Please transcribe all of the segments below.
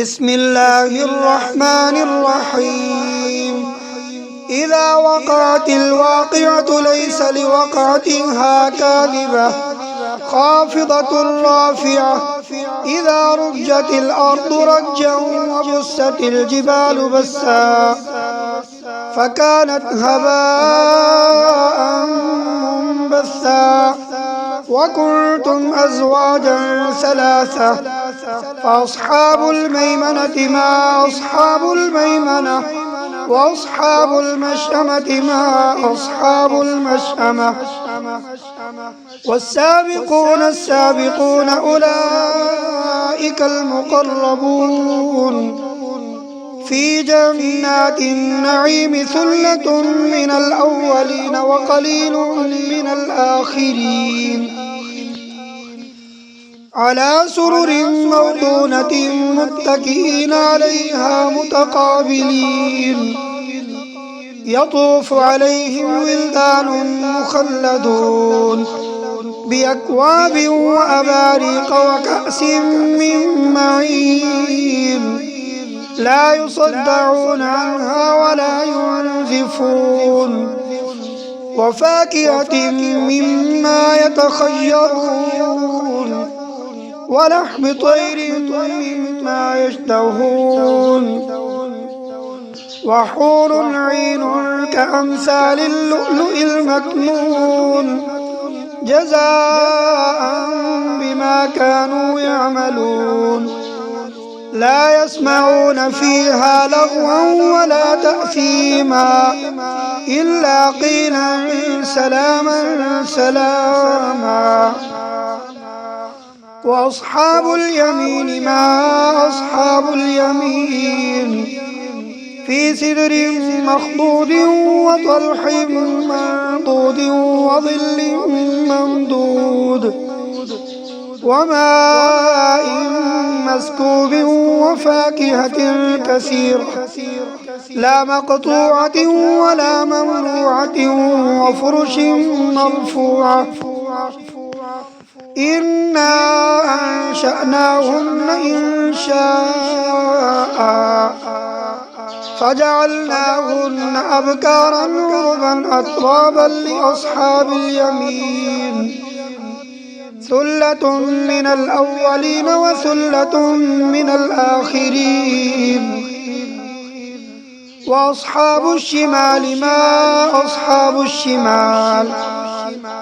بسم الله الرحمن الرحيم. إذا وقعت الواقعة ليس لوقعتها كاذبة خافضة رافعة. إذا رجت الأرض رجا وبست الجبال بسا فكانت هباء منبثا وكنتم أزواجا ثلاثة فأصحاب الميمنة ما أصحاب الميمنة وأصحاب المشأمة ما أصحاب المشأمة. والسابقون السابقون أولئك المقربون في جنات النعيم ثلة من الأولين وقليل من الآخرين على سرر موضونة متكئين عليها متقابلين يطوف عليهم ولدان مخلدون بأكواب وأباريق وكأس من معين لا يصدعون عنها ولا ينزفون وفاكهة مما يتخيرون ولحم طير مما يشتهون وحور عين كأمثال اللؤلؤ المكنون جزاء بما كانوا يعملون. لا يسمعون فيها لغوا ولا تأثيما إلا قيلا سلاما سلاما. وأصحاب اليمين ما أصحاب اليمين في سدر مخضود وطلح منضود وظل ممدود وماء مسكوب وفاكهة كثيرة لا مقطوعة ولا ممنوعة وفرش مرفوعة. إنا أنشأناهن إنشاء فجعلناهن أبكارا عربا أترابا لأصحاب اليمين ثلة من الأولين وثلة من الآخرين. وأصحاب الشمال ما أصحاب الشمال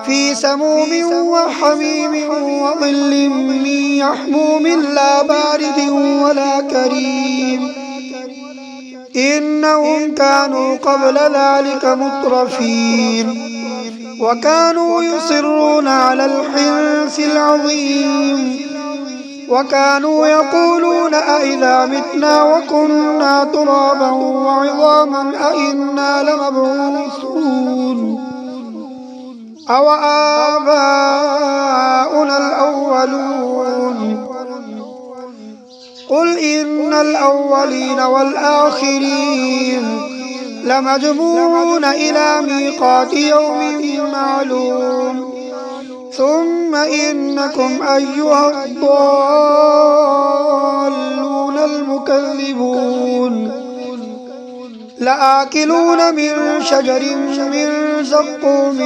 في سموم وحميم وظل من يحموم لا بارد ولا كريم إنهم كانوا قبل ذلك مترفين وكانوا يصرون على الحنث العظيم وكانوا يقولون أئذا متنا وكنا ترابا وعظاما أئنا لمبعوثون أو آباؤنا الأولون. قل إن الأولين والآخرين لمجموعون إلى ميقات يوم معلوم ثم إنكم أيها الضالون المكذبون لآكلون من شجر من زقوم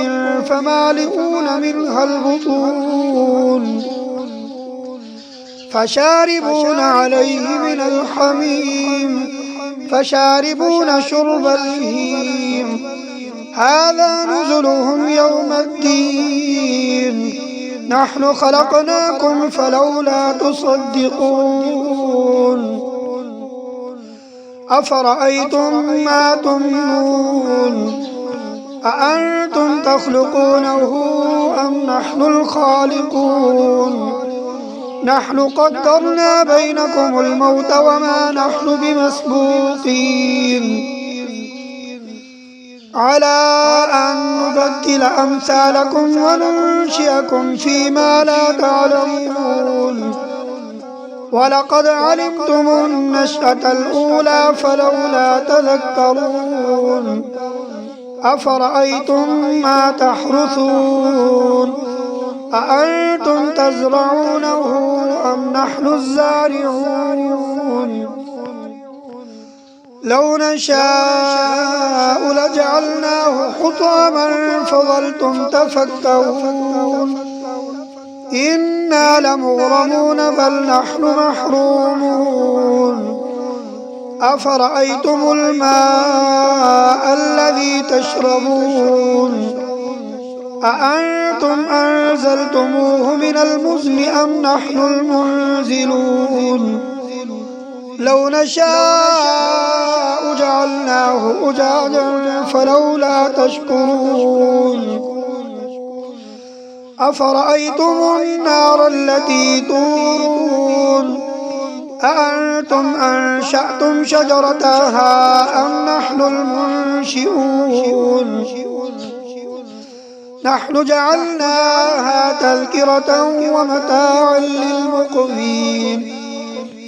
فمالئون منها البطون فشاربون عليه من الحميم فشاربون شرب الهيم هذا نزلهم يوم الدين نحن خلقناكم فلولا تصدقون. أفرأيتم ما تمنون أأنتم تخلقونه أم نحن الخالقون نحن قدرنا بينكم الموت وما نحن بمسبوقين على أن نبدل أمثالكم وننشئكم فيما لا تعلمون ولقد علمتم النشأة الأولى فلولا تذكرون. أفرأيتم ما تحرثون أأنتم تزرعونه أم نحن الزارعون لو نشاء لجعلناه حطاما فظلتم تفكرون إنا لمغرمون بل نحن محرومون أفرأيتم الماء الذي تشربون أأنتم أنزلتموه من المزن أم نحن المنزلون لو نشاء جعلناه أجاجا فلولا تشكرون أفرأيتم النار التي تورون أأنتم أنشأتم شجرتها أم نحن المنشئون نحن جعلناها تذكرة ومتاعا للمقوين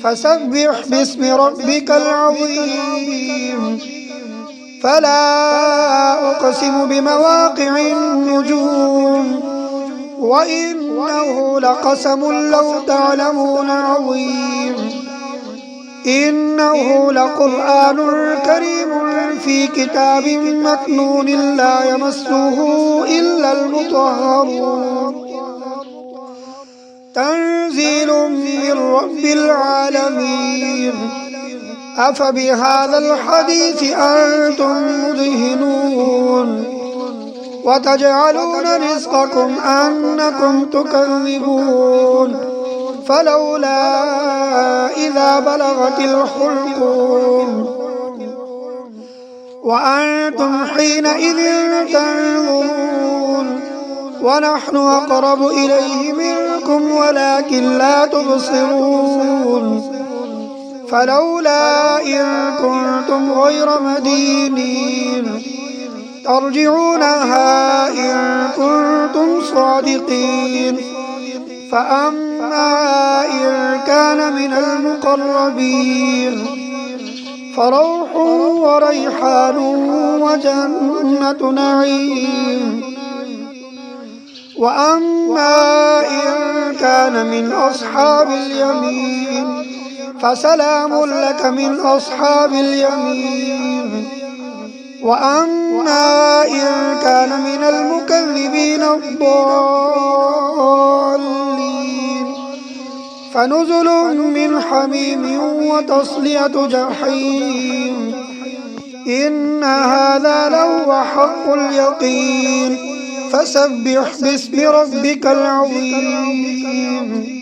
فسبح باسم ربك العظيم فلا أقسم بمواقع النجوم وإنه لقسم لو تعلمون عظيم إنه لقرآن كريم في كتاب مكنون لا يمسه إلا المطهرون تنزيل من رب العالمين أفبهذا الحديث أنتم مدهنون وتجعلون رزقكم أنكم تكذبون فلولا إذا بلغت الحلقوم وأنتم حينئذ تنظرون ونحن أقرب إليه منكم ولكن لا تبصرون فلولا إن كنتم غير مدينين ترجعونها إن كنتم صادقين فأما إن كان من المقربين فروح وريحان وجنة نعيم وأما إن كان من أصحاب اليمين فسلام لك من أصحاب اليمين وأما إن كان من المكذبين الضالين فنزل من حميم وتصلية جحيم إن هذا لهو حق اليقين فسبح باسم ربك العظيم